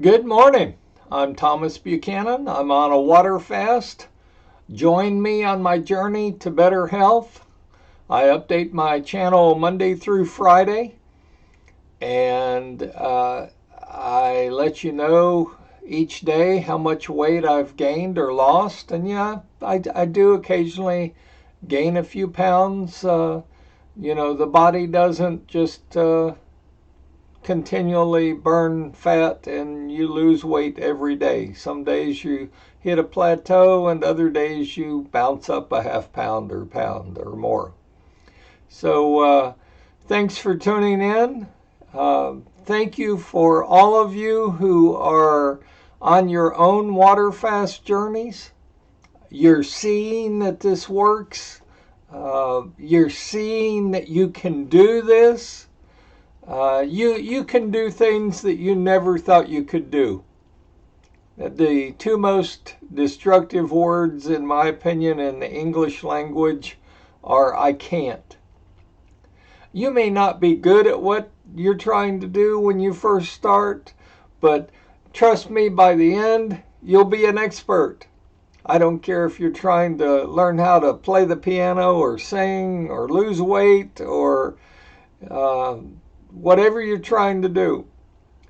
Good morning. I'm Thomas Buchanan. I'm on a water fast. Join me on my journey to better health. I update my channel Monday through Friday, and I let you know each day how much weight I've gained or lost. And yeah, I do occasionally gain a few pounds. The body doesn't just continually burn fat and you lose weight every day. Some days you hit a plateau and other days you bounce up a half pound or more. So thanks for tuning in. Thank you for all of you who are on your own water fast journeys. You're seeing that this works. You're seeing that you can do this. You can do things that you never thought you could do. The two most destructive words, in my opinion, in the English language are I can't. You may not be good at what you're trying to do when you first start, but trust me, by the end, you'll be an expert. I don't care if you're trying to learn how to play the piano or sing or lose weight or uh, whatever you're trying to do.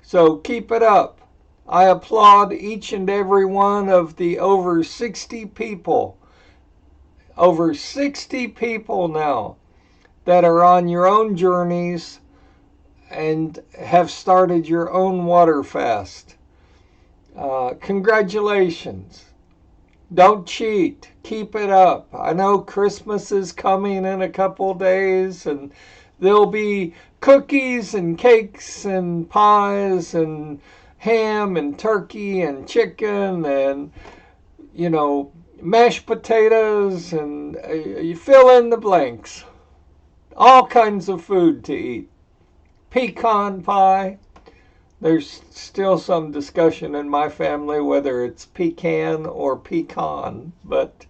So keep it up. I applaud each and every one of the over 60 people now that are on your own journeys and have started your own water fast. Congratulations. Don't cheat. Keep it up. I know Christmas is coming in a couple days and there'll be cookies and cakes and pies and ham and turkey and chicken and, mashed potatoes and you fill in the blanks. All kinds of food to eat. Pecan pie. There's still some discussion in my family whether it's pecan or pecan, but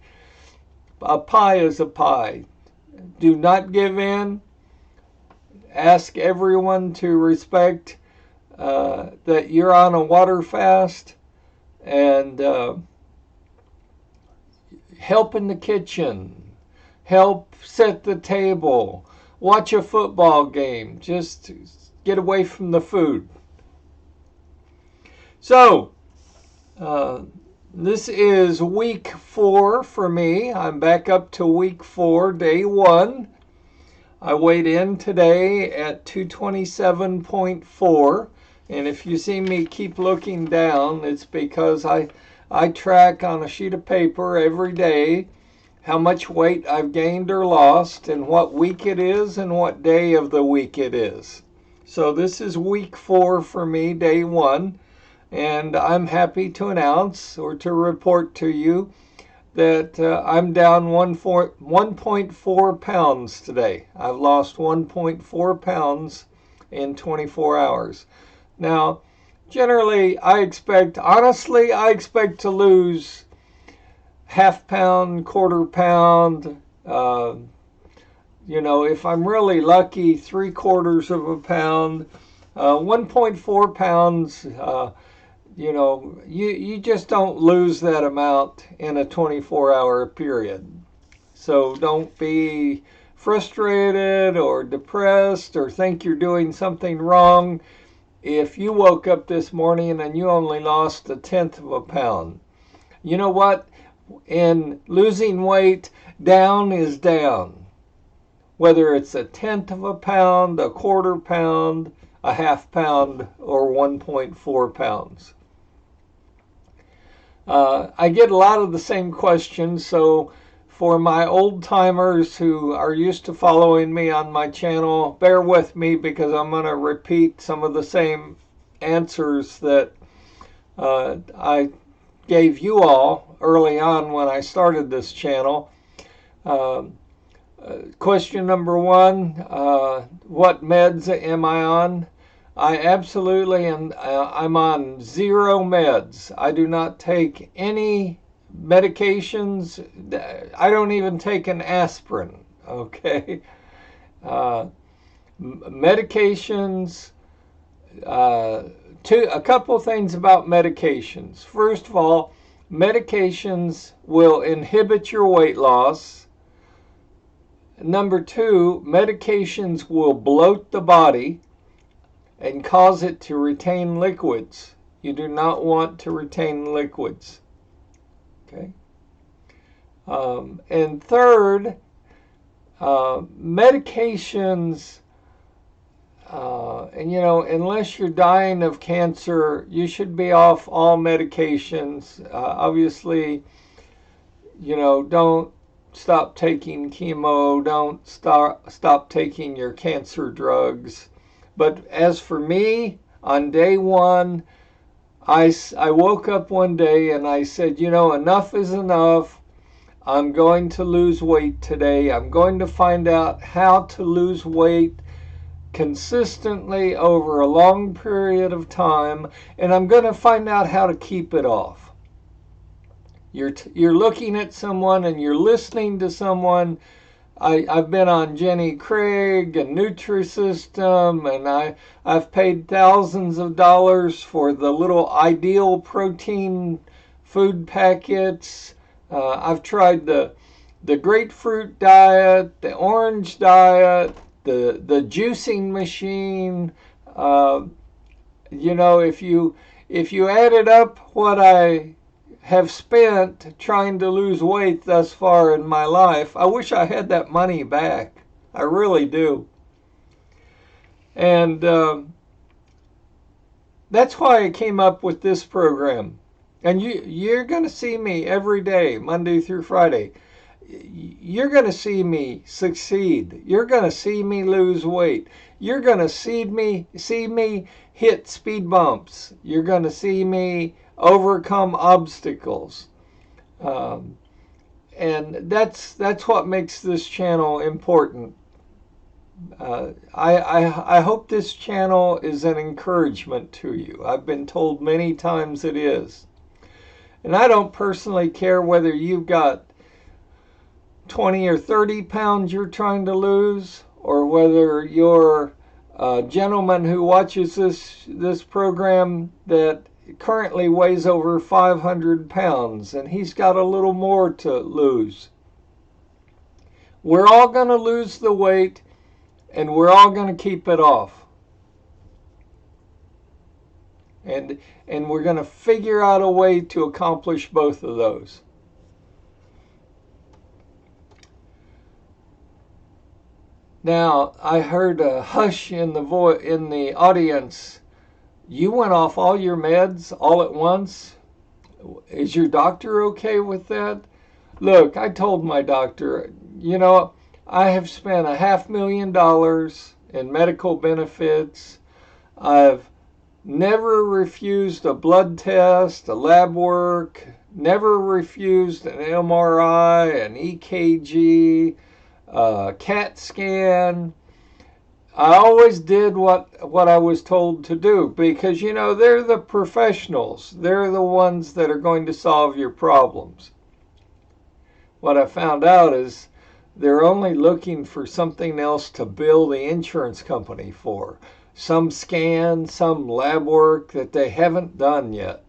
a pie is a pie. Do not give in. Ask everyone to respect that you're on a water fast and help in the kitchen, help set the table, watch a football game. Just get away from the food. So, this is week 4 for me. I'm back up to week 4, day 1. I weighed in today at 227.4. And if you see me keep looking down, it's because I track on a sheet of paper every day how much weight I've gained or lost and what week it is and what day of the week it is. So this is week 4 for me, day 1. And I'm happy to announce or to report to you that I'm down 1.4 pounds today. I've lost 1.4 pounds in 24 hours. Now, generally, honestly, I expect to lose half pound, quarter pound, if I'm really lucky, 3/4 of a pound. 1.4 pounds, you just don't lose that amount in a 24-hour period. So don't be frustrated or depressed or think you're doing something wrong if you woke up this morning and you only lost 1/10 of a pound. You know what? In losing weight, down is down. Whether it's 1/10 of a pound, a quarter pound, a half pound, or 1.4 pounds. I get a lot of the same questions, so for my old timers who are used to following me on my channel, bear with me because I'm going to repeat some of the same answers that I gave you all early on when I started this channel. Question number 1, what meds am I on? I absolutely am. I'm on 0 meds. I do not take any medications. I don't even take an aspirin. Okay, medications, A couple things about medications. First of all, medications will inhibit your weight loss. Number two, medications will bloat the body and cause it to retain liquids. You do not want to retain liquids. Okay. And third, medications, and unless you're dying of cancer, you should be off all medications. Obviously, don't stop taking chemo, don't stop taking your cancer drugs. But as for me, on day one, I woke up one day and I said, enough is enough. I'm going to lose weight today. I'm going to find out how to lose weight consistently over a long period of time, and I'm going to find out how to keep it off. You're looking at someone and you're listening to someone. I've been on Jenny Craig and Nutrisystem, and I've paid thousands of dollars for the little Ideal protein food packets. I've tried the grapefruit diet, the orange diet, the juicing machine. If you added up what I have spent trying to lose weight thus far in my life, I wish I had that money back. I really do. And that's why I came up with this program. And you're going to see me every day, Monday through Friday. You're going to see me succeed. You're going to see me lose weight. You're going to see me hit speed bumps. You're going to see me overcome obstacles. And that's what makes this channel important. I hope this channel is an encouragement to you. I've been told many times it is. And I don't personally care whether you've got 20 or 30 pounds you're trying to lose, or whether you're a gentleman who watches this program that currently weighs over 500 pounds and he's got a little more to lose. We're all going to lose the weight and we're all going to keep it off. And we're going to figure out a way to accomplish both of those. Now, I heard a hush in the audience. You went off all your meds all at once? Is your doctor okay with that? Look, I told my doctor, I have spent $500,000 in medical benefits. I've never refused a blood test, a lab work, never refused an MRI, an EKG, CAT scan. I always did what I was told to do because, they're the professionals. They're the ones that are going to solve your problems. What I found out is they're only looking for something else to bill the insurance company for. Some scan, some lab work that they haven't done yet.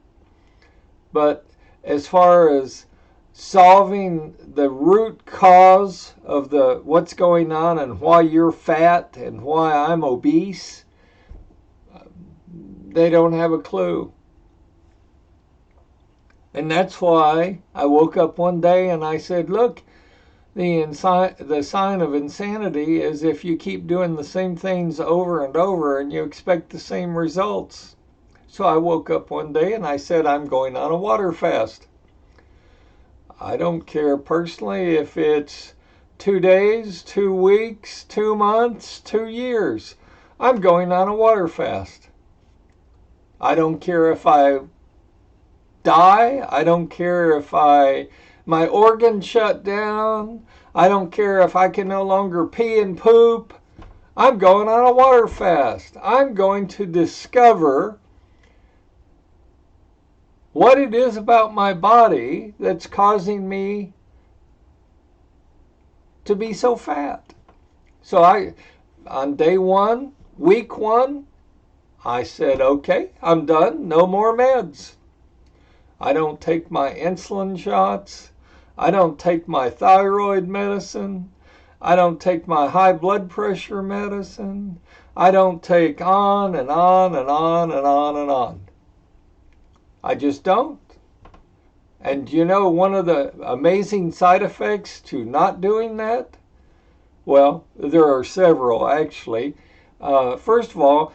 But as far as solving the root cause of what's going on and why you're fat and why I'm obese, they don't have a clue. And that's why I woke up one day and I said, look, the sign of insanity is if you keep doing the same things over and over and you expect the same results. So I woke up one day and I said, I'm going on a water fast. I don't care personally if it's 2 days, 2 weeks, 2 months, 2 years. I'm going on a water fast. I don't care if I die. I don't care if my organs shut down. I don't care if I can no longer pee and poop. I'm going on a water fast. I'm going to discover what it is about my body that's causing me to be so fat. So on day one, week one, I said, okay, I'm done. No more meds. I don't take my insulin shots. I don't take my thyroid medicine. I don't take my high blood pressure medicine. I don't take on and on and on and on and on. I just don't. And you know one of the amazing side effects to not doing that? Well, there are several actually. First of all,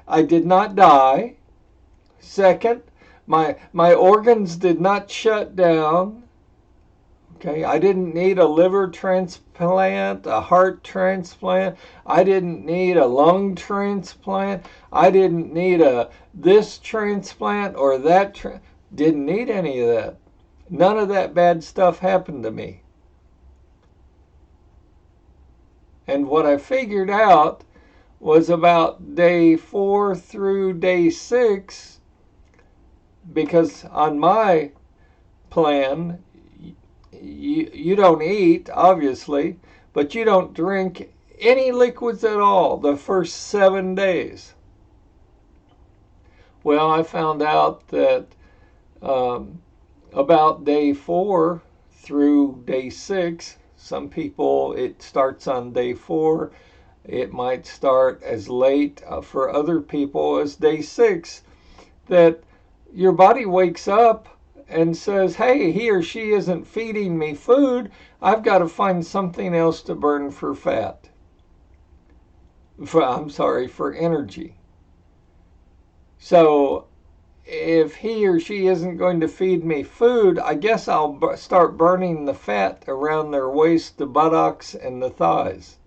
I did not die. Second, my organs did not shut down. Okay, I didn't need a liver transplant, a heart transplant. I didn't need a lung transplant. I didn't need this transplant or that. Didn't need any of that. None of that bad stuff happened to me. And what I figured out was about day 4 through day 6, because on my plan, you don't eat, obviously, but you don't drink any liquids at all the first 7 days. Well, I found out that about day 4 through day 6, some people, it starts on day 4. It might start as late for other people as day 6, that your body wakes up and says, hey, he or she isn't feeding me food. I've got to find something else to burn for fat. For energy. So if he or she isn't going to feed me food, I guess I'll start burning the fat around their waist, the buttocks, and the thighs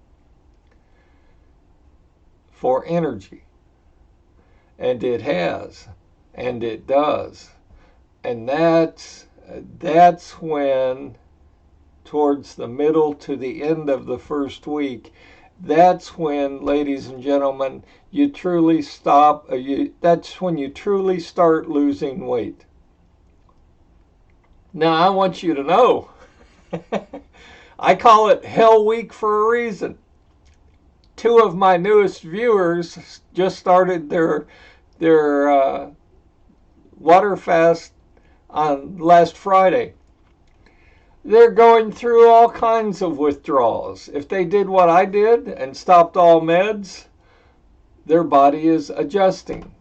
for energy. And it has, and it does. And that's when, towards the middle to the end of the first week, that's when, ladies and gentlemen, you truly stop. That's when you truly start losing weight. Now, I want you to know, I call it Hell Week for a reason. 2 of my newest viewers just started their water fast on last Friday. They're going through all kinds of withdrawals. If they did what I did and stopped all meds, their body is adjusting.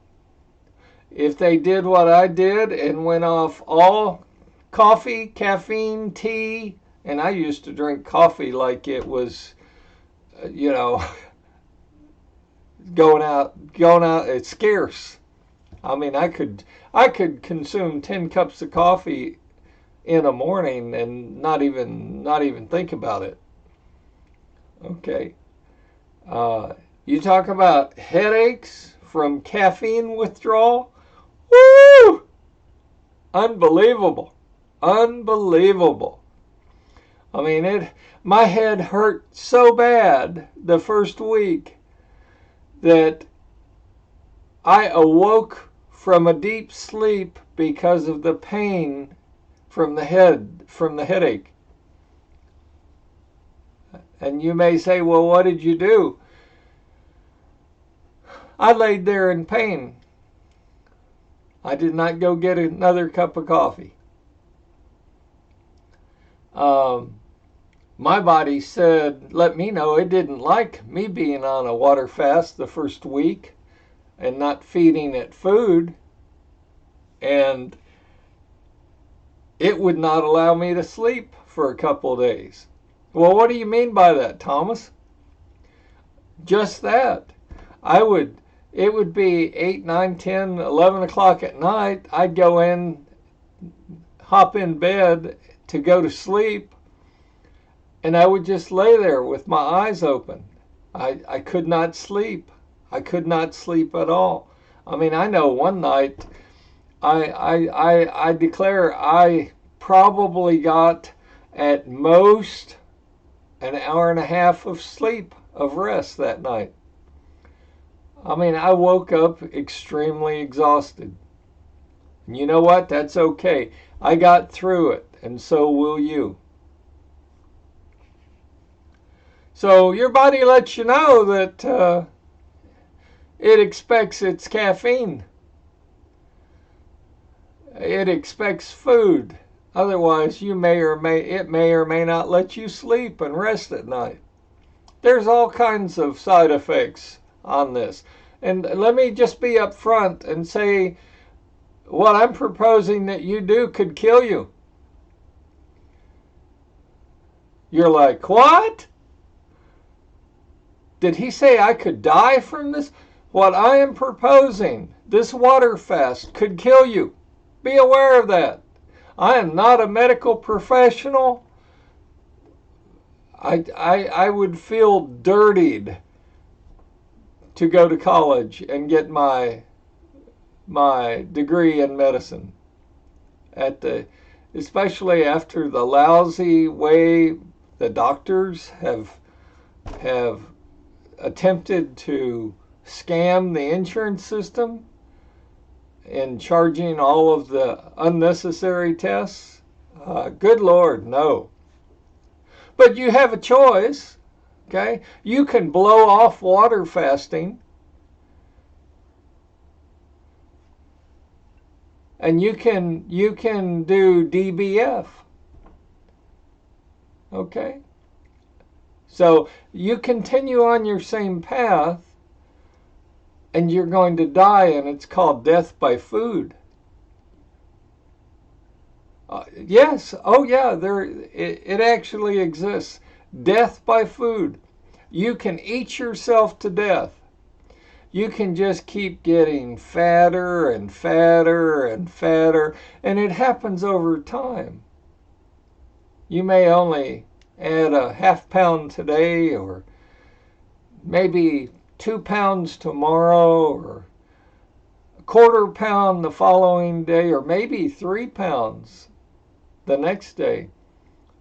If they did what I did and went off all coffee, caffeine, tea, and I used to drink coffee like it was, going out, it's scarce. I mean, I could consume 10 cups of coffee in a morning and not even think about it. Okay. You talk about headaches from caffeine withdrawal. Woo! Unbelievable. Unbelievable. I mean, my head hurt so bad the first week that I awoke from a deep sleep because of the pain from the headache. And you may say, well, what did you do? I laid there in pain. I did not go get another cup of coffee. My body said, let me know it didn't like me being on a water fast the first week and not feeding it food. And it would not allow me to sleep for a couple of days. Well, what do you mean by that, Thomas? Just that. It would be 8, 9, 10, 11 o'clock at night. I'd go in, hop in bed to go to sleep, and I would just lay there with my eyes open. I could not sleep. I could not sleep at all. I mean, I know one night, I declare I probably got at most an hour and a half of sleep, of rest that night. I mean, I woke up extremely exhausted. And you know what? That's okay. I got through it, and so will you. So your body lets you know that it expects its caffeine. It expects food. Otherwise, it may or may not let you sleep and rest at night. There's all kinds of side effects on this. And let me just be upfront and say what I'm proposing that you do could kill you. You're like, what? Did he say I could die from this? What I am proposing, this water fast, could kill you. Be aware of that. I am not a medical professional. I would feel dirtied to go to college and get my degree in medicine, especially after the lousy way the doctors have attempted to scam the insurance system in charging all of the unnecessary tests. Good Lord, no. But you have a choice, okay? You can blow off water fasting, and you can do DBF, okay? So you continue on your same path, and you're going to die, and it's called death by food. Yes, oh yeah, it actually exists. Death by food. You can eat yourself to death. You can just keep getting fatter and fatter and fatter, and it happens over time. You may only add a half pound today, or maybe 2 pounds tomorrow, or a quarter pound the following day, or maybe 3 pounds the next day.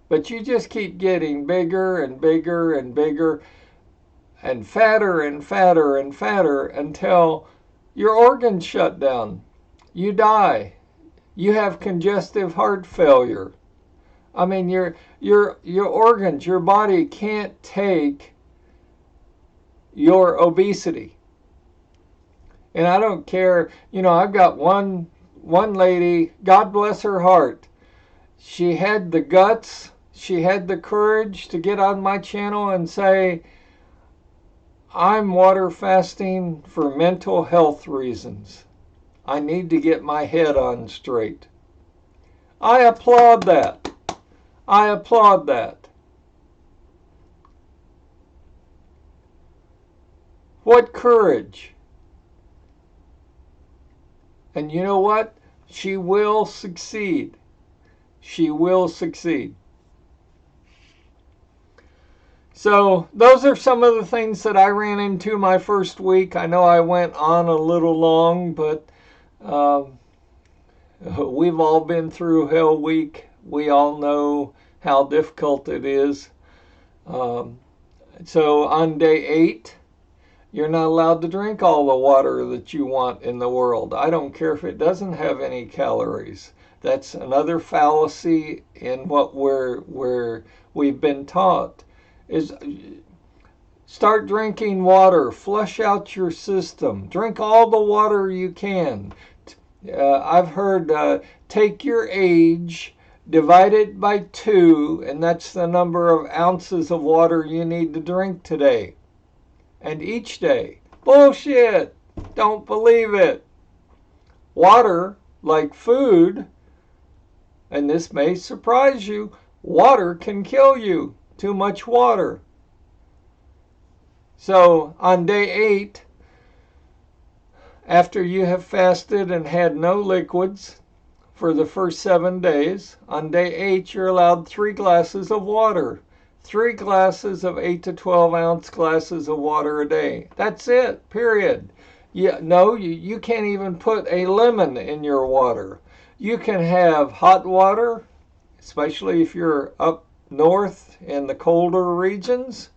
But you just keep getting bigger and bigger and bigger and fatter and fatter and fatter until your organs shut down. You die. You have congestive heart failure. I mean, your organs, your body can't take your obesity. And I don't care, I've got one lady, God bless her heart. She had the guts, she had the courage to get on my channel and say, I'm water fasting for mental health reasons. I need to get my head on straight. I applaud that. I applaud that. What courage. And you know what? She will succeed. She will succeed. So those are some of the things that I ran into my first week. I know I went on a little long, but we've all been through Hell Week. We all know how difficult it is. So on day 8, you're not allowed to drink all the water that you want in the world. I don't care if it doesn't have any calories. That's another fallacy in what we've been taught. Is start drinking water, flush out your system, drink all the water you can. I've heard take your age, divide it by 2, and that's the number of ounces of water you need to drink today and each day. Bullshit! Don't believe it. Water, like food, and this may surprise you, water can kill you. Too much water. So on day 8, after you have fasted and had no liquids for the first 7 days, on day 8 you're allowed 3 glasses of water. 3 glasses of 8 to 12 ounce glasses of water a day. That's it, period. You can't even put a lemon in your water. You can have hot water, especially if you're up north in the colder regions.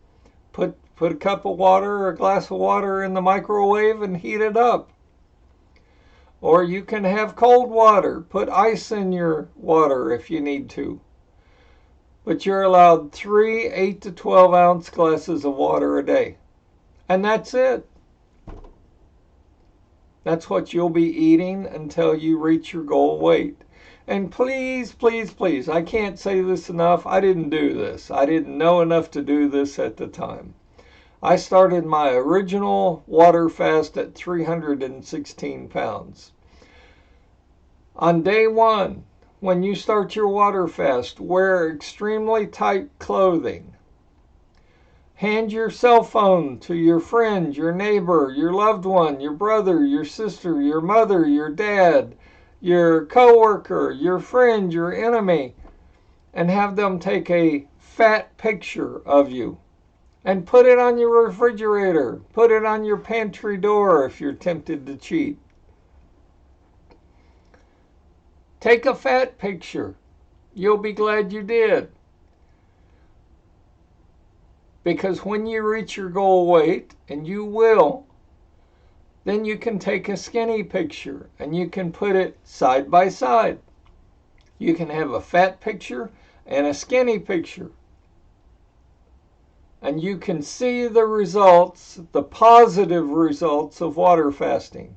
Put a cup of water or a glass of water in the microwave and heat it up. Or you can have cold water. Put ice in your water if you need to. But you're allowed 3 8 to 12 ounce glasses of water a day. And that's it. That's what you'll be eating until you reach your goal weight. And please, please, please, I can't say this enough. I didn't do this. I didn't know enough to do this at the time. I started my original water fast at 316 pounds. On day one, when you start your water fast, wear extremely tight clothing. Hand your cell phone to your friend, your neighbor, your loved one, your brother, your sister, your mother, your dad, your coworker, your friend, your enemy, and have them take a fat picture of you and put it on your refrigerator. Put it on your pantry door if you're tempted to cheat. Take a fat picture. You'll be glad you did. Because when you reach your goal weight, and you will, then you can take a skinny picture and you can put it side by side. You can have a fat picture and a skinny picture. And you can see the results, the positive results of water fasting.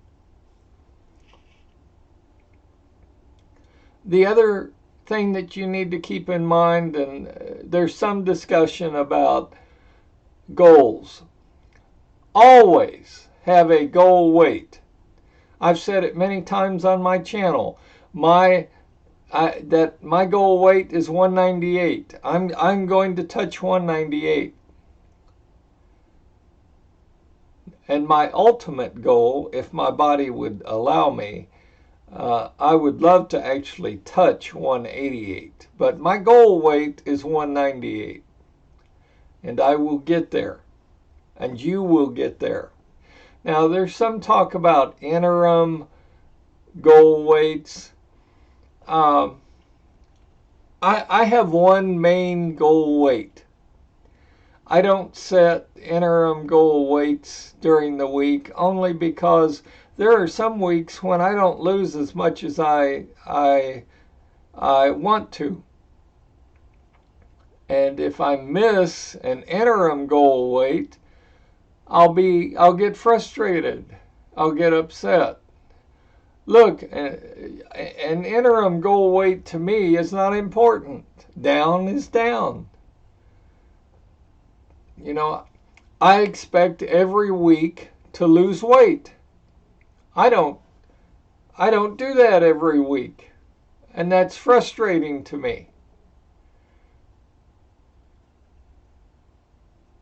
The other thing that you need to keep in mind, and there's some discussion about goals. Always have a goal weight. I've said it many times on my channel. My goal weight is 198. I'm going to touch 198. And my ultimate goal, if my body would allow me, I would love to actually touch 188. But my goal weight is 198. And I will get there. And you will get there. Now, there's some talk about interim goal weights. I have one main goal weight. I don't set interim goal weights during the week only because there are some weeks when I don't lose as much as I want to. And if I miss an interim goal weight, I'll get frustrated. I'll get upset. Look, an interim goal weight to me is not important. Down is down. You know, I expect every week to lose weight. I don't do that every week. And that's frustrating to me.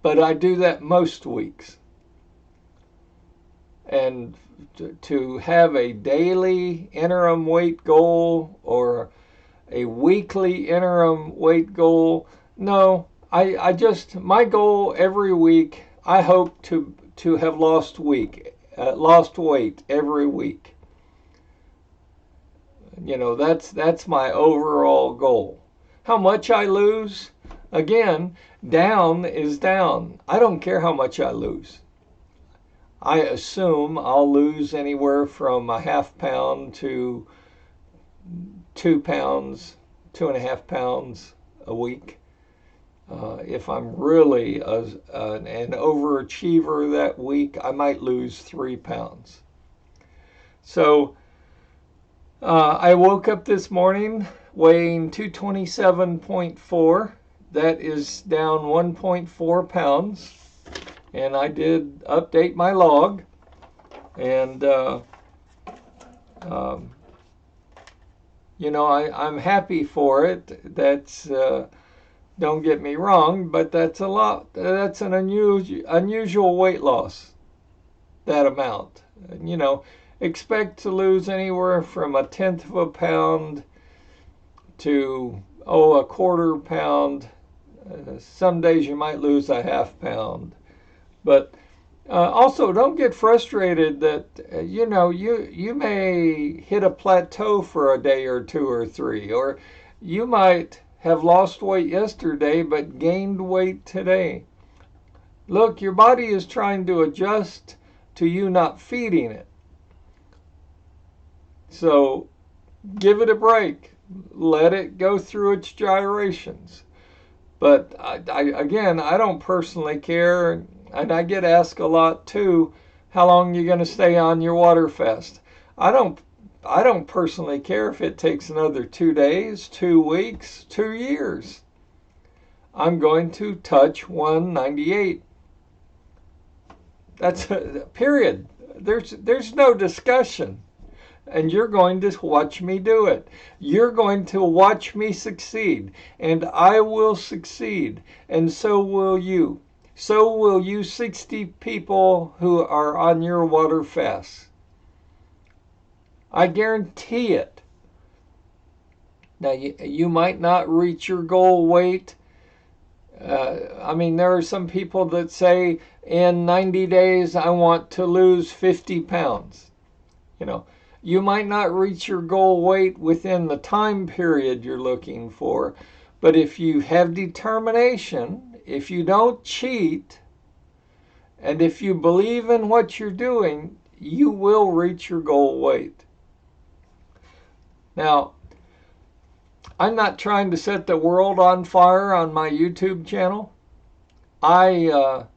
But I do that most weeks. And to have a daily interim weight goal or a weekly interim weight goal, no, my goal every week, I hope to have lost weight every week. You know, that's my overall goal. How much I lose? Again, down is down. I don't care how much I lose. I assume I'll lose anywhere from a half pound to 2 pounds, 2.5 pounds a week. If I'm really an overachiever that week, I might lose 3 pounds. So I woke up this morning weighing 227.4. That is down 1.4 pounds. And I did update my log. And, you know, I'm happy for it. That's, don't get me wrong, but that's a lot. That's an unusual weight loss, that amount. You know, expect to lose anywhere from 1/10 of a pound to, 1/4 pound. Some days you might lose a half pound. But also, don't get frustrated that, you know, you may hit a plateau for a day or 2 or 3, or you might have lost weight yesterday but gained weight today. Look, your body is trying to adjust to you not feeding it. So give it a break. Let it go through its gyrations. But again, I don't personally care, and I get asked a lot too, how long you're going to stay on your water fast. I don't personally care if it takes another 2 days, 2 weeks, 2 years. I'm going to touch 198. That's a period. There's no discussion. And you're going to watch me do it. You're going to watch me succeed. And I will succeed. And so will you. So will you 60 people who are on your water fast. I guarantee it. Now, you might not reach your goal weight. I mean, there are some people that say, in 90 days, I want to lose 50 pounds. You might not reach your goal weight within the time period you're looking for, but if you have determination, if you don't cheat, and if you believe in what you're doing, you will reach your goal weight. Now, I'm not trying to set the world on fire on my YouTube channel. I've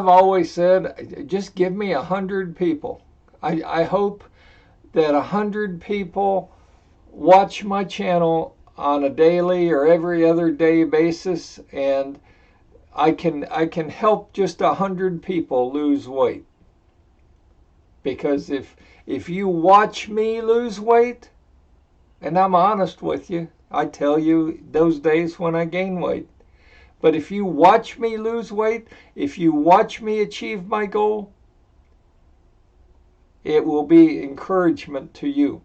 always said, just give me 100 people. I hope that 100 people watch my channel on a daily or every other day basis, and I can help just 100 people lose weight. Because if you watch me lose weight, and I'm honest with you, I tell you those days when I gain weight. But if you watch me lose weight, if you watch me achieve my goal, it will be encouragement to you.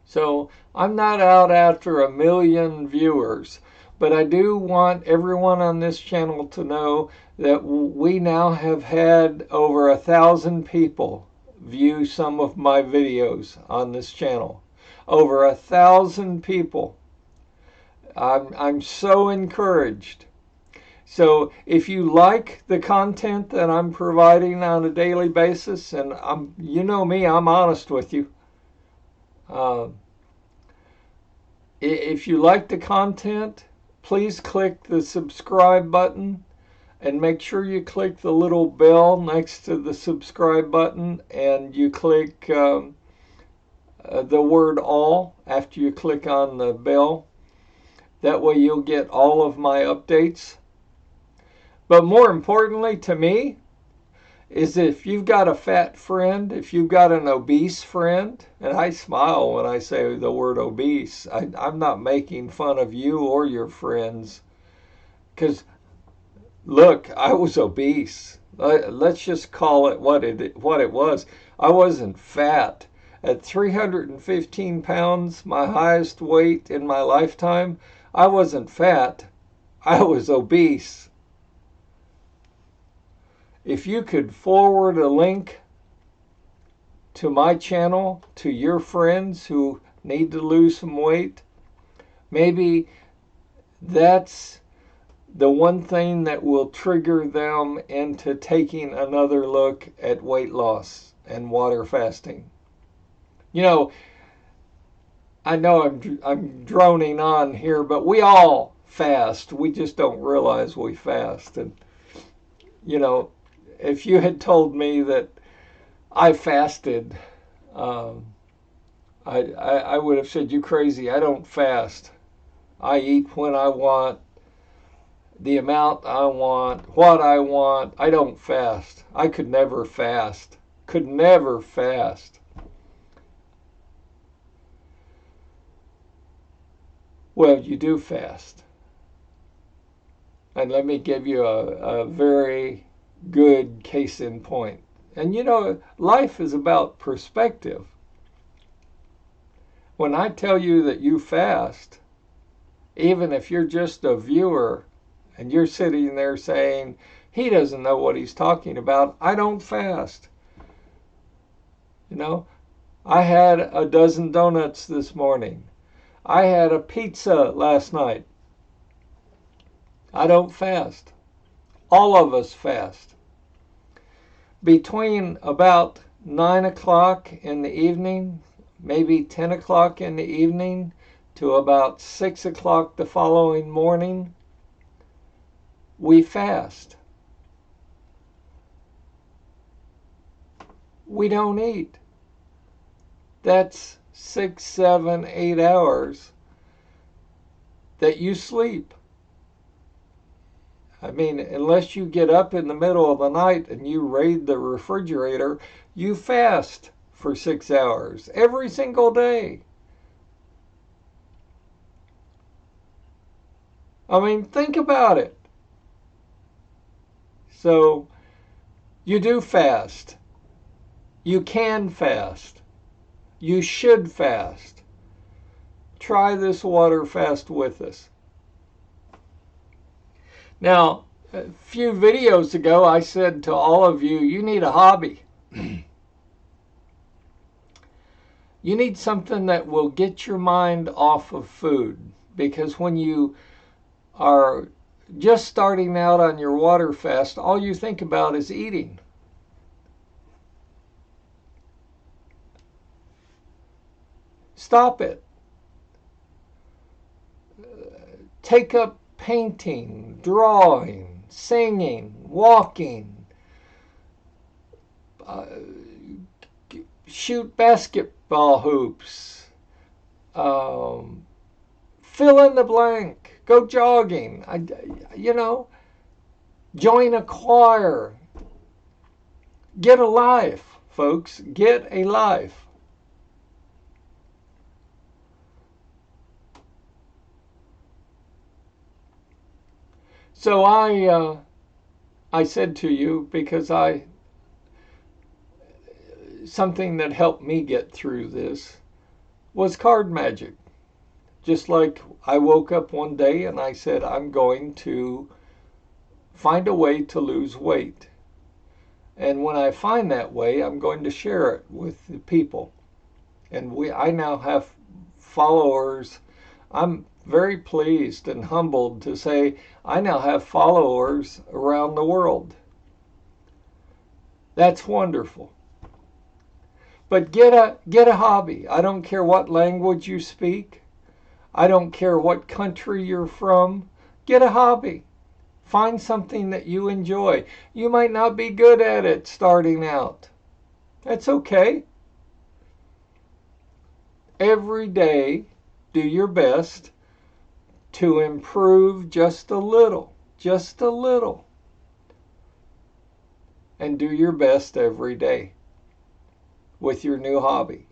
So I'm not out after 1 million viewers, but I do want everyone on this channel to know that we now have had over 1,000 people view some of my videos on this channel. Over 1,000 people. I'm so encouraged. So if you like the content that I'm providing on a daily basis, and you know me, I'm honest with you. If you like the content, please click the subscribe button. And make sure you click the little bell next to the subscribe button, and you click the word all after you click on the bell. That way you'll get all of my updates. But more importantly to me is if you've got a fat friend, if you've got an obese friend, and I smile when I say the word obese. I'm not making fun of you or your friends, because look, I was obese. Let's just call it what it was. I wasn't fat. At 315 pounds, my highest weight in my lifetime, I wasn't fat. I was obese. If you could forward a link to my channel to your friends who need to lose some weight, maybe that's the one thing that will trigger them into taking another look at weight loss and water fasting. I know I'm droning on here, but we all fast. We just don't realize we fast. And, if you had told me that I fasted, I would have said, you crazy. I don't fast. I eat when I want, the amount I want, what I want. I don't fast. I could never fast. Could never fast. Well, you do fast. And let me give you a very good case in point. And life is about perspective. When I tell you that you fast, even if you're just a viewer and you're sitting there saying, he doesn't know what he's talking about, I don't fast. I had a dozen donuts this morning. I had a pizza last night. I don't fast. All of us fast. Between about 9 o'clock in the evening, maybe 10 o'clock in the evening, to about 6 o'clock the following morning, we fast. We don't eat. That's 6, 7, 8 hours that you sleep. I mean, unless you get up in the middle of the night and you raid the refrigerator, you fast for 6 hours every single day. I mean, think about it. So, you do fast. You can fast. You should fast. Try this water fast with us. Now, a few videos ago, I said to all of you, you need a hobby. You need something that will get your mind off of food. Because when you are just starting out on your water fast, all you think about is eating. Stop it. Take up painting, drawing, singing, walking, shoot basketball hoops, fill in the blank, go jogging, join a choir. Get a life, folks. Get a life. So I said to you, because something that helped me get through this was card magic. Just like I woke up one day and I said, I'm going to find a way to lose weight. And when I find that way, I'm going to share it with the people. And I now have followers. I'm very pleased and humbled to say I now have followers around the world. That's wonderful. But get a hobby. I don't care what language you speak. I don't care what country you're from. Get a hobby. Find something that you enjoy. You might not be good at it starting out. That's okay. Every day, do your best to improve just a little, and do your best every day with your new hobby.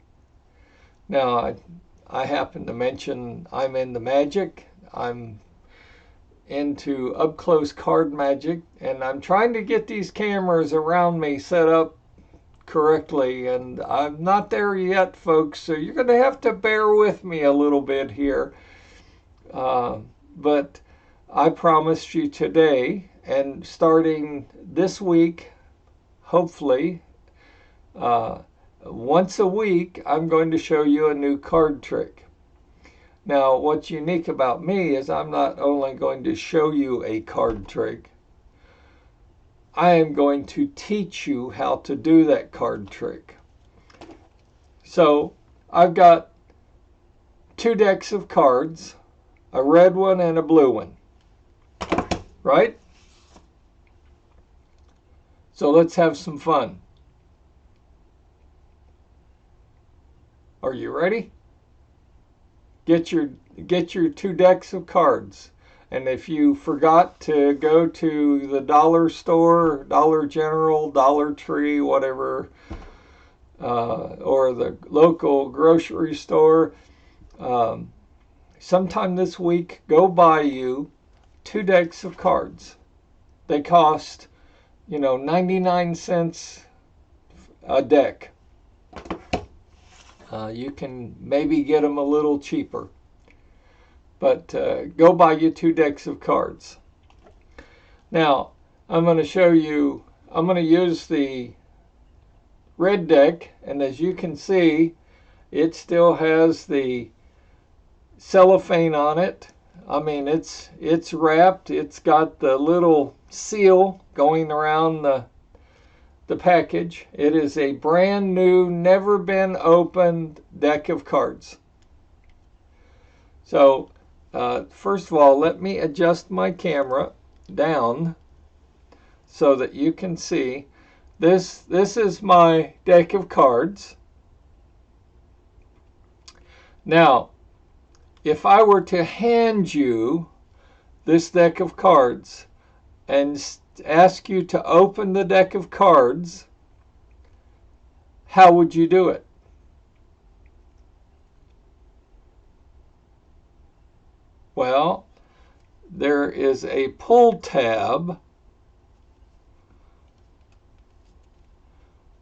Now, I happen to mention I'm into magic. I'm into up-close card magic, and I'm trying to get these cameras around me set up correctly, and I'm not there yet, folks, so you're going to have to bear with me a little bit here. But I promised you today, and starting this week, hopefully, once a week, I'm going to show you a new card trick. Now, what's unique about me is I'm not only going to show you a card trick, I am going to teach you how to do that card trick. So, I've got 2 decks of cards, a red one and a blue one, right? So let's have some fun. Are you ready? Get your 2 decks of cards. And if you forgot to go to the dollar store, Dollar General, Dollar Tree, whatever, or the local grocery store, sometime this week, go buy you 2 decks of cards. They cost, 99 cents a deck. You can maybe get them a little cheaper. But go buy you 2 decks of cards. Now, I'm going to show you, I'm going to use the red deck, and as you can see, it still has the cellophane on it. I mean, it's wrapped. It's got the little seal going around the package. It is a brand new, never been opened deck of cards. So, first of all, let me adjust my camera down so that you can see this is my deck of cards. Now, if I were to hand you this deck of cards and ask you to open the deck of cards, how would you do it? Well, there is a pull tab.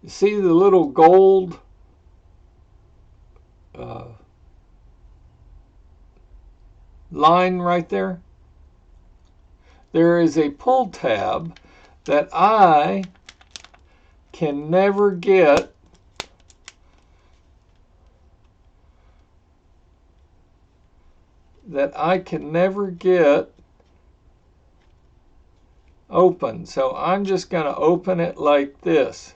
You see the little gold line right there? There is a pull tab that I can never get open. So I'm just going to open it like this.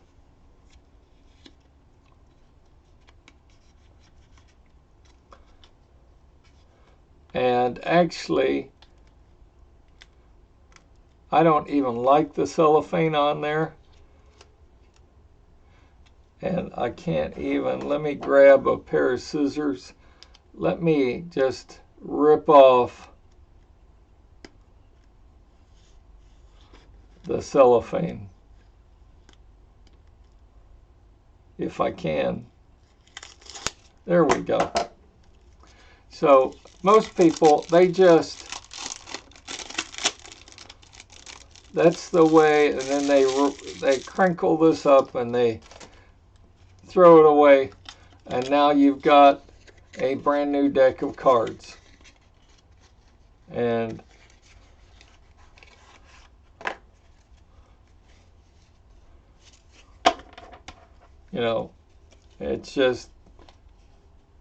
And actually, I don't even like the cellophane on there. And I can't even, let me grab a pair of scissors. Let me just rip off the cellophane, if I can. There we go. So most people, they just, that's the way, and then they crinkle this up and they throw it away, and now you've got a brand new deck of cards. And you know, it's just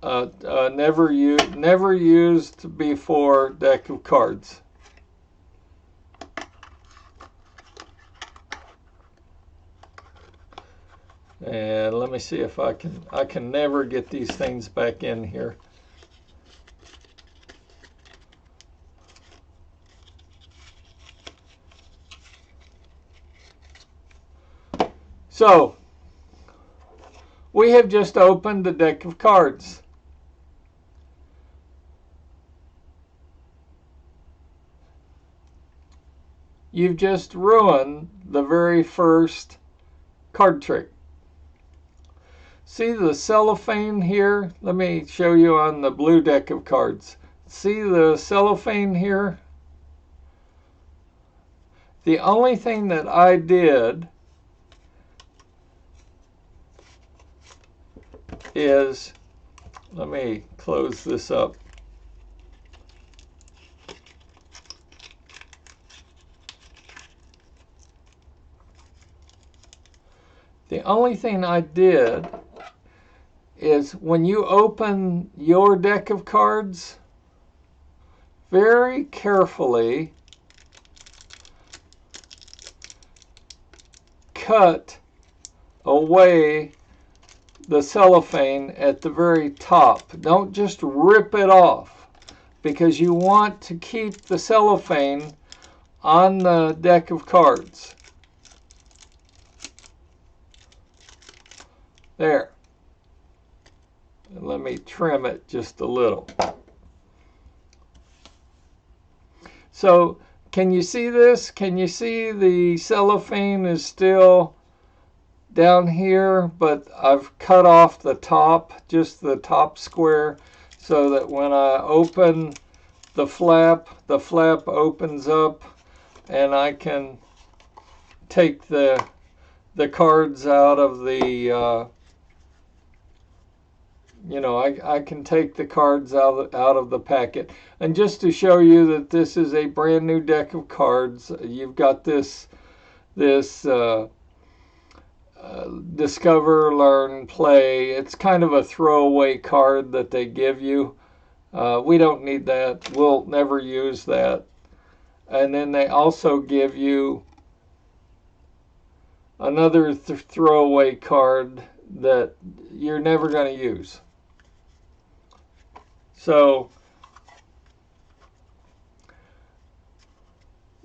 never used before deck of cards. And let me see if I can never get these things back in here. So, we have just opened the deck of cards. You've just ruined the very first card trick. See the cellophane here? Let me show you on the blue deck of cards. See the cellophane here? The only thing that I did is, let me close this up. The only thing I did is when you open your deck of cards, very carefully cut away the cellophane at the very top. Don't just rip it off, because you want to keep the cellophane on the deck of cards. There. And let me trim it just a little. So, can you see this? Can you see the cellophane is still down here, but I've cut off the top, just the top square, so that when I open the flap opens up and I can take the cards out of the I can take the cards out of the packet. And just to show you that this is a brand new deck of cards, you've got this Discover, Learn, Play. It's kind of a throwaway card that they give you. We don't need that. We'll never use that. And then they also give you another throwaway card that you're never going to use. So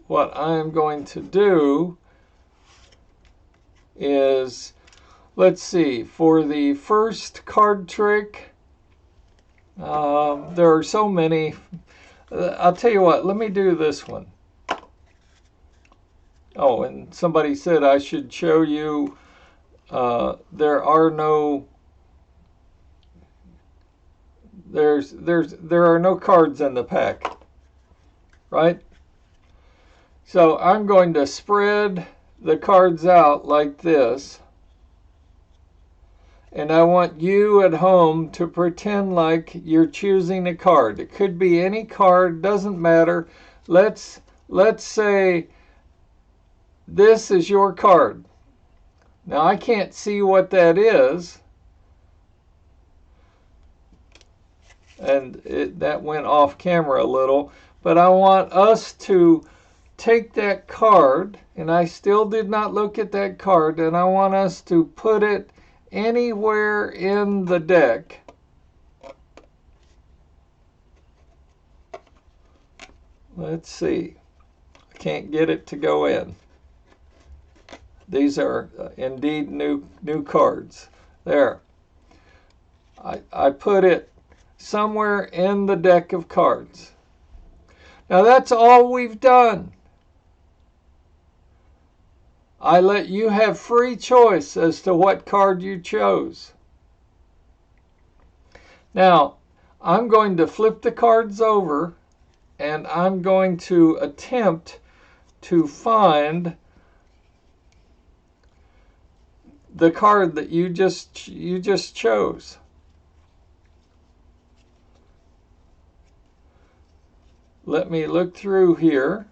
what I am going to do is, let's see, for the first card trick, there are so many. I'll tell you what, let me do this one. Oh, and somebody said I should show you there are no there are no cards in the pack, right? So I'm going to spread the cards out like this, and I want you at home to pretend like you're choosing a card. It could be any card, doesn't matter. Let's say this is your card. Now I can't see what that is, and that went off camera a little, but I want us to take that card, and I still did not look at that card, and I want us to put it anywhere in the deck. Let's see. I can't get it to go in. These are indeed new cards. There. I put it somewhere in the deck of cards. Now that's all we've done. I let you have free choice as to what card you chose. Now, I'm going to flip the cards over, and I'm going to attempt to find the card that you just chose. Let me look through here.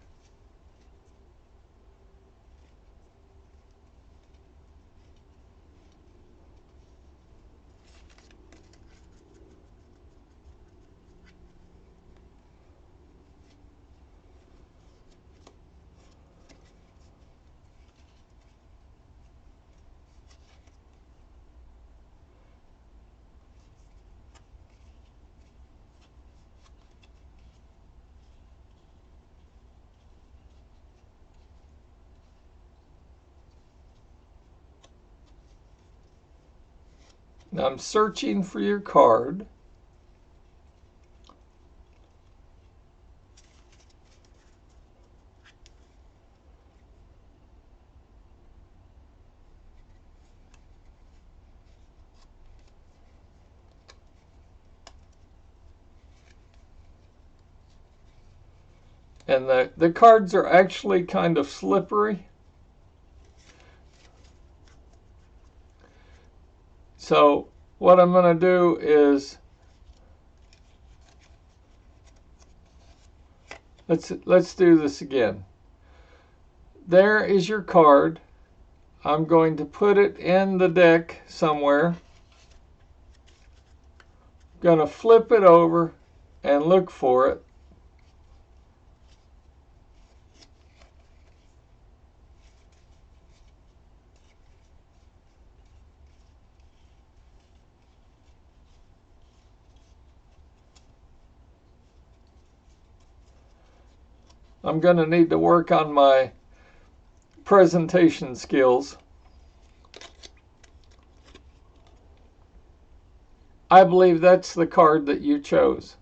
Now I'm searching for your card. And the cards are actually kind of slippery. So what I'm going to do is let's do this again. There is your card. I'm going to put it in the deck somewhere. I'm going to flip it over and look for it. I'm going to need to work on my presentation skills. I believe that's the card that you chose.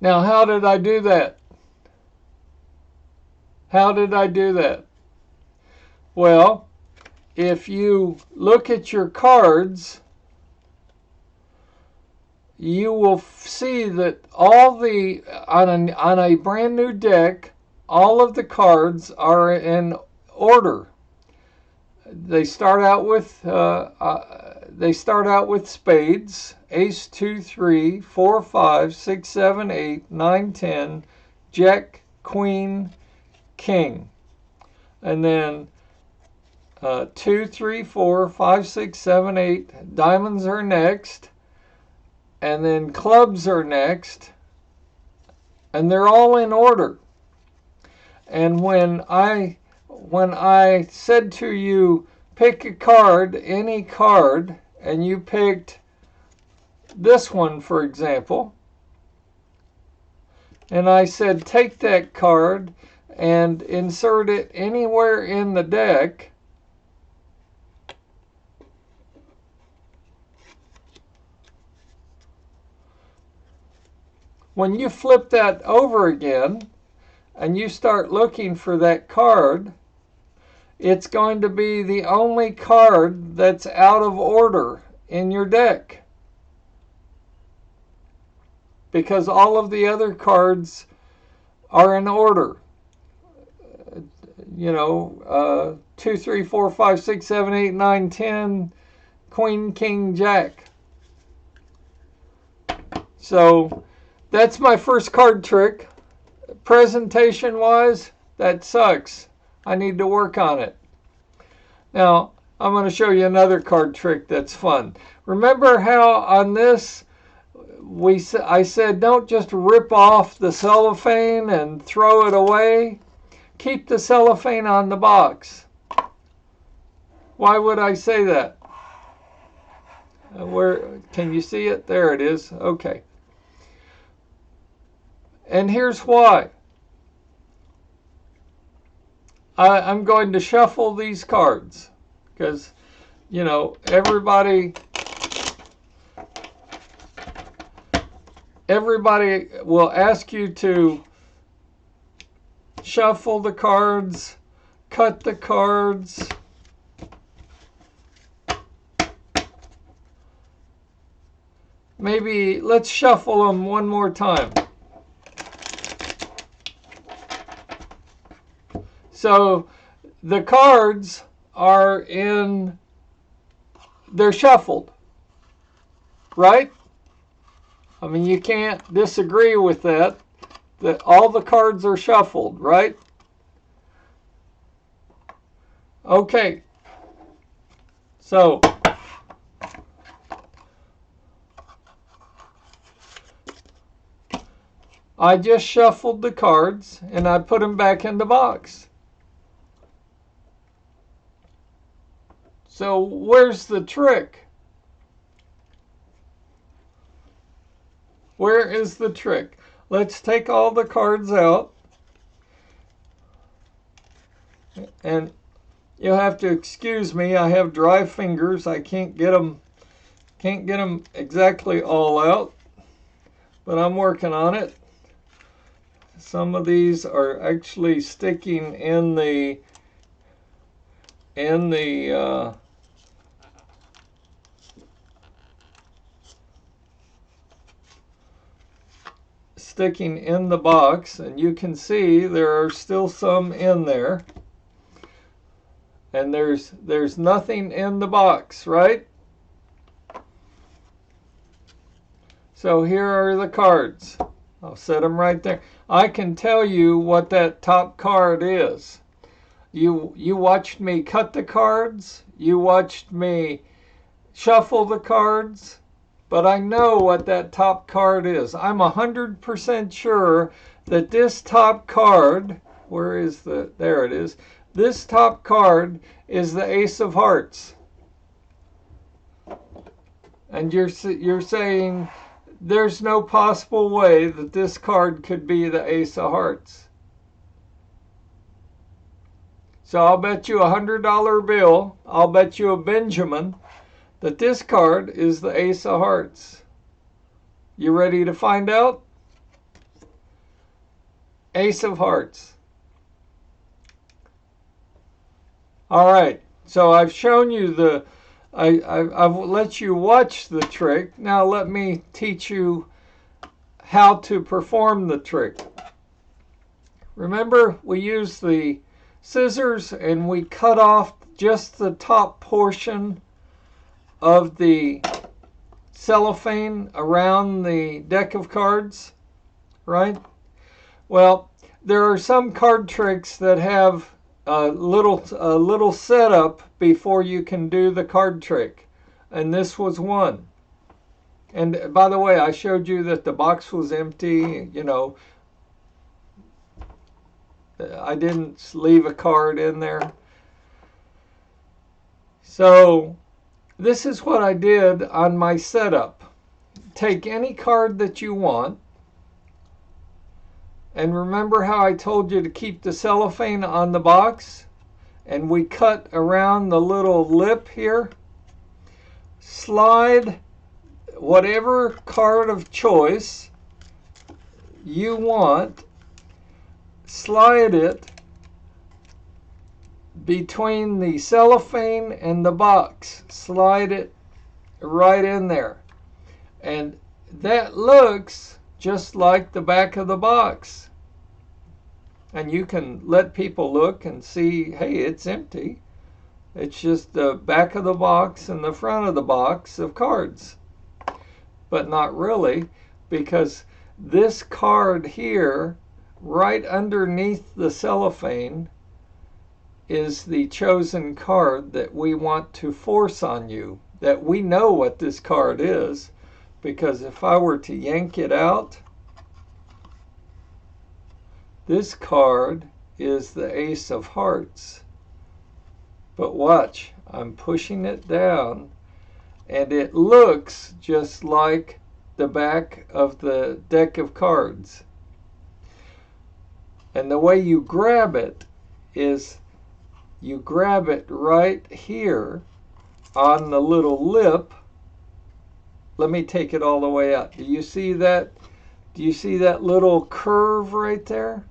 Now, how did I do that? How did I do that? Well, if you look at your cards, you will see that on a brand new deck, all of the cards are in order. They start out with spades: ace, 2, 3, 4, 5, 6, 7, 8, 9, 10, jack, queen, king, and then 2, 3, 4, 5, 6, 7, 8. Diamonds are next. And then clubs are next, and they're all in order. And when I said to you, pick a card, any card, and you picked this one, for example, and I said take that card and insert it anywhere in the deck, when you flip that over again and you start looking for that card, it's going to be the only card that's out of order in your deck, because all of the other cards are in order. 2, 3, 4, 5, 6, 7, 8, 9, 10, Queen, King, Jack. So that's my first card trick. Presentation wise, that sucks. I need to work on it. Now, I'm going to show you another card trick that's fun. Remember how on this I said don't just rip off the cellophane and throw it away. Keep the cellophane on the box. Why would I say that? Where can you see it? There it is. Okay. And here's why. I'm going to shuffle these cards because, everybody will ask you to shuffle the cards, cut the cards. Maybe let's shuffle them one more time. So the cards they're shuffled, right? I mean, you can't disagree with that all the cards are shuffled, right? Okay. So I just shuffled the cards and I put them back in the box. So where's the trick? Where is the trick? Let's take all the cards out. And you'll have to excuse me, I have dry fingers. I can't get them exactly all out, but I'm working on it. Some of these are actually sticking in the box, and you can see there are still some in there, and there's nothing in the box, right? So here are the cards. I'll set them right there. I can tell you what that top card is. You watched me cut the cards, you watched me shuffle the cards, but I know what that top card is. I'm 100% sure that this top card, there it is. This top card is the Ace of Hearts. And you're saying there's no possible way that this card could be the Ace of Hearts. So I'll bet you a $100 bill, I'll bet you a Benjamin, that this card is the Ace of Hearts. You ready to find out? Ace of Hearts. All right, so I've shown you I've let you watch the trick. Now let me teach you how to perform the trick. Remember, we use the scissors and we cut off just the top portion of the cellophane around the deck of cards, right? Well, there are some card tricks that have a little setup before you can do the card trick, and this was one. And by the way, I showed you that the box was empty. I didn't leave a card in there. So this is what I did on my setup. take any card that you want. And remember how I told you to keep the cellophane on the box? And we cut around the little lip here. Slide whatever card of choice you want, slide it between the cellophane and the box. Slide it right in there. And that looks just like the back of the box. And you can let people look and see, hey, it's empty. It's just the back of the box and the front of the box of cards. But not really, because this card here, right underneath the cellophane, is the chosen card that we want to force on you. That we know what this card is, because if I were to yank it out, this card is the Ace of Hearts. But watch, I'm pushing it down, and it looks just like the back of the deck of cards. And the way you grab it is you grab it right here on the little lip. Let me take it all the way out. Do you see that? Do you see that little curve right there?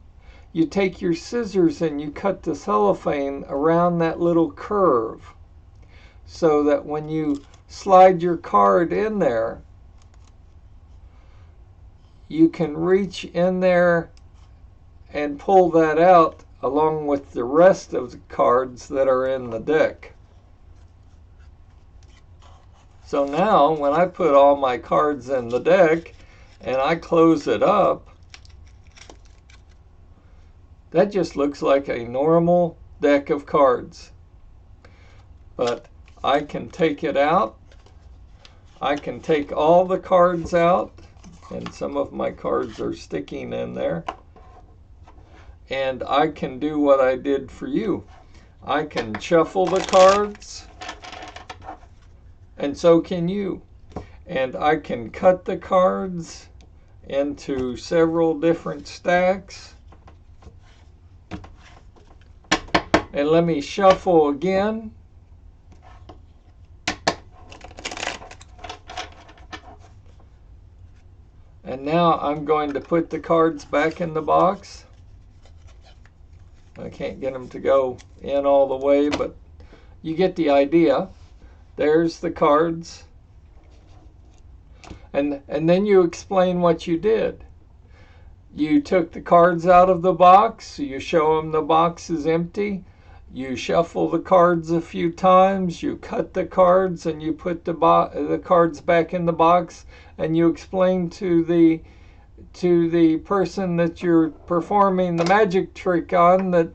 You take your scissors and you cut the cellophane around that little curve, so that when you slide your card in there, you can reach in there and pull that out along with the rest of the cards that are in the deck. So now when I put all my cards in the deck and I close it up, that just looks like a normal deck of cards. But I can take it out. I can take all the cards out, and some of my cards are sticking in there. And I can do what I did for you. I can shuffle the cards, and so can you. And I can cut the cards into several different stacks. And let me shuffle again. And now I'm going to put the cards back in the box. I can't get them to go in all the way, but you get the idea. There's the cards. And then you explain what you did. You took the cards out of the box. You show them the box is empty. You shuffle the cards a few times. You cut the cards and you put the cards back in the box. And you explain to the person that you're performing the magic trick on that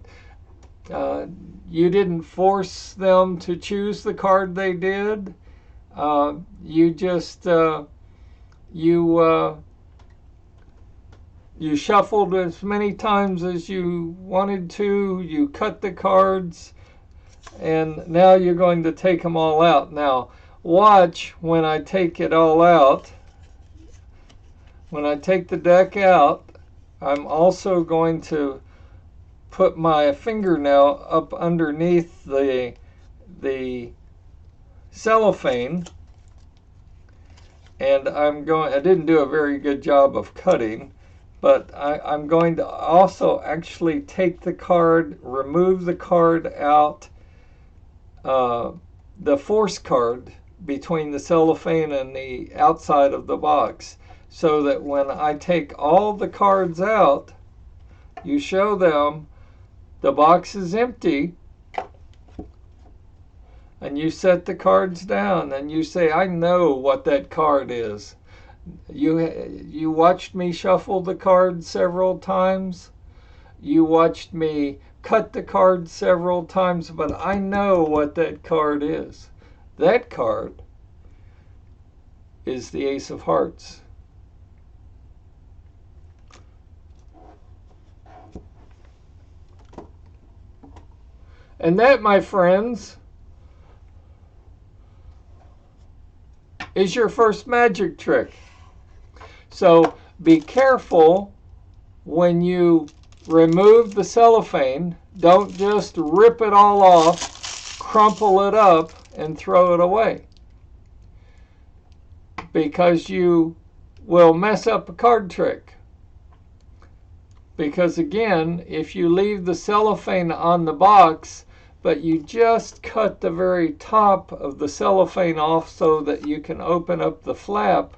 you didn't force them to choose the card they did. You just you shuffled as many times as you wanted to. You cut the cards, and now you're going to take them all out. Now watch when I take it all out. When I take the deck out, I'm also going to put my fingernail up underneath the cellophane, and I didn't do a very good job of cutting, but I'm going to also actually take the card, remove the card out, the force card between the cellophane and the outside of the box, so that when I take all the cards out, you show them the box is empty, and you set the cards down and you say, I know what that card is. You watched me shuffle the cards several times. You watched me cut the cards several times, but I know what that card is. That card is the Ace of Hearts. And that, my friends, is your first magic trick. So be careful when you remove the cellophane. Don't just rip it all off, crumple it up, and throw it away, because you will mess up a card trick. Because again, if you leave the cellophane on the box, but you just cut the very top of the cellophane off so that you can open up the flap,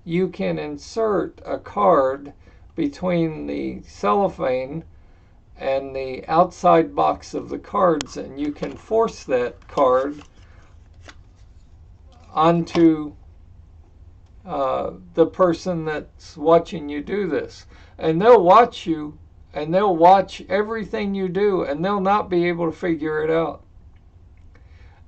you can insert a card between the cellophane and the outside box of the cards, and you can force that card onto the person that's watching you do this. And they'll watch you, and they'll watch everything you do, and they'll not be able to figure it out.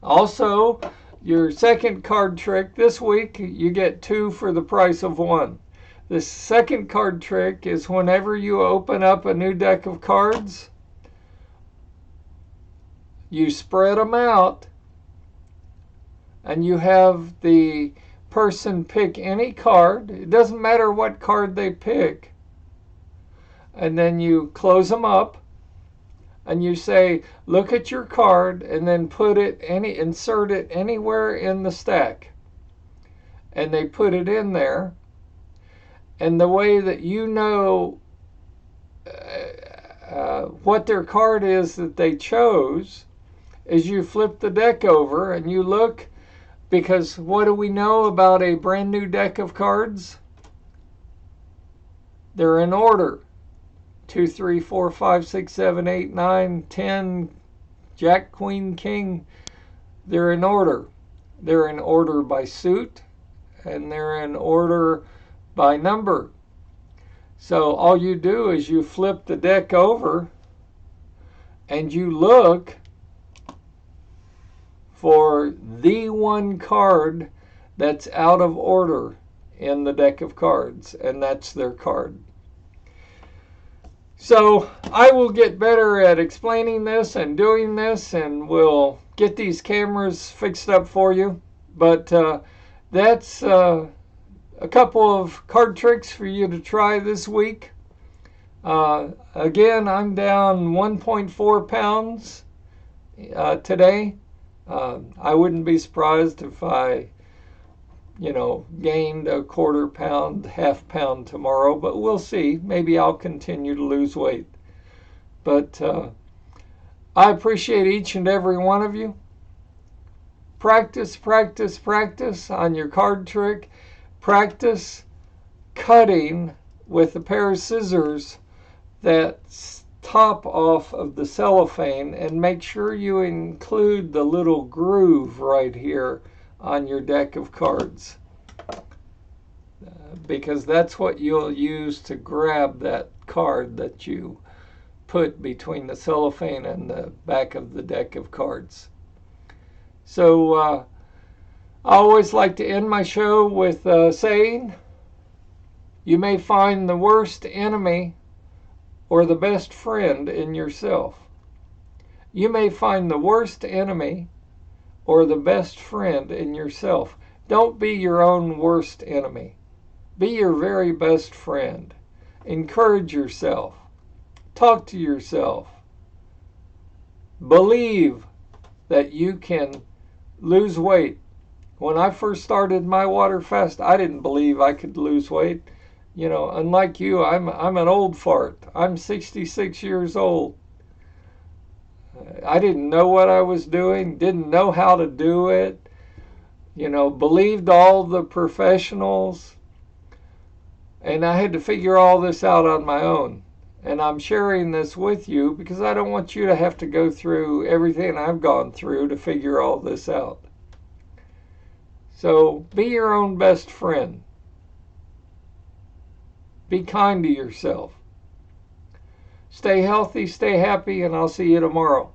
Also, your second card trick this week, you get 2 for the price of 1. The second card trick is whenever you open up a new deck of cards, you spread them out, and you have the person pick any card. It doesn't matter what card they pick. And then you close them up, and you say, look at your card, and then insert it anywhere in the stack. And they put it in there. And the way that you know what their card is that they chose is you flip the deck over and you look, because what do we know about a brand new deck of cards? They're in order. 2, 3, 4, 5, 6, 7, 8, 9, 10, Jack, Queen, King. They're in order. They're in order by suit, and they're in order by number. So all you do is you flip the deck over and you look for the one card that's out of order in the deck of cards, and that's their card. So I will get better at explaining this and doing this, and we'll get these cameras fixed up for you. But that's a couple of card tricks for you to try this week. Again, I'm down 1.4 pounds today. I wouldn't be surprised if I gained a quarter pound, half pound tomorrow, but we'll see. Maybe I'll continue to lose weight. But I appreciate each and every one of you. Practice, practice, practice on your card trick. Practice cutting with a pair of scissors that top off of the cellophane, and make sure you include the little groove right here on your deck of cards, because that's what you'll use to grab that card that you put between the cellophane and the back of the deck of cards. So I always like to end my show with saying, you may find the worst enemy or the best friend in yourself. You may find the worst enemy or the best friend in yourself. Don't be your own worst enemy. Be your very best friend. Encourage yourself. Talk to yourself. Believe that you can lose weight. When I first started my water fast, I didn't believe I could lose weight. Unlike you, I'm an old fart. I'm 66 years old. I didn't know what I was doing, didn't know how to do it, believed all the professionals, and I had to figure all this out on my own. And I'm sharing this with you because I don't want you to have to go through everything I've gone through to figure all this out. So be your own best friend. Be kind to yourself. Stay healthy, stay happy, and I'll see you tomorrow.